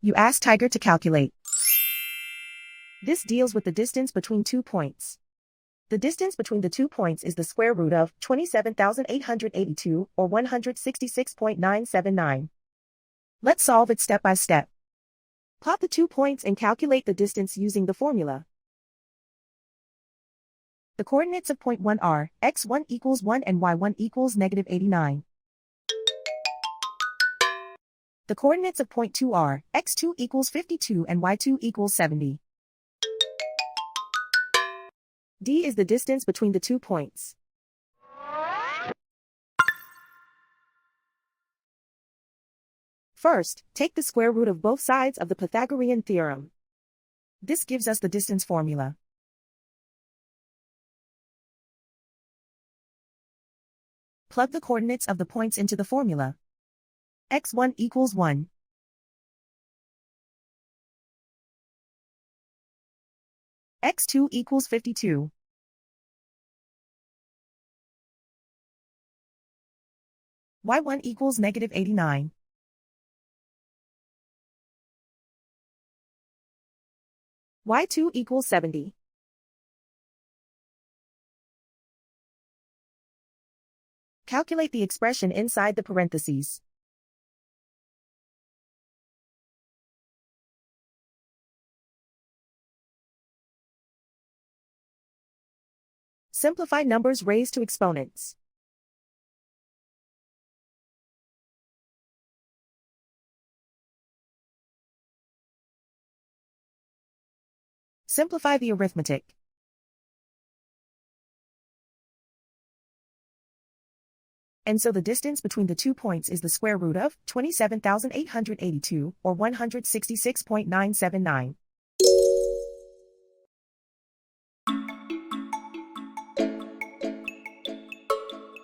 You ask Tiger to calculate. This deals with the distance between 2 points. The distance between the 2 points is the square root of 27,882, or 166.979. Let's solve it step by step. Plot the 2 points and calculate the distance using the formula. The coordinates of point 1 are x1 equals 1 and y1 equals negative 89. The coordinates of point 2 are x2 equals 52 and y2 equals 70. D is the distance between the 2 points. First, take the square root of both sides of the Pythagorean theorem. This gives us the distance formula. Plug the coordinates of the points into the formula. x1 equals 1. x2 equals 52. y1 equals negative 89. y2 equals 70. Calculate the expression inside the parentheses. Simplify numbers raised to exponents. Simplify the arithmetic. And so the distance between the 2 points is the square root of 27,882, or 166.979.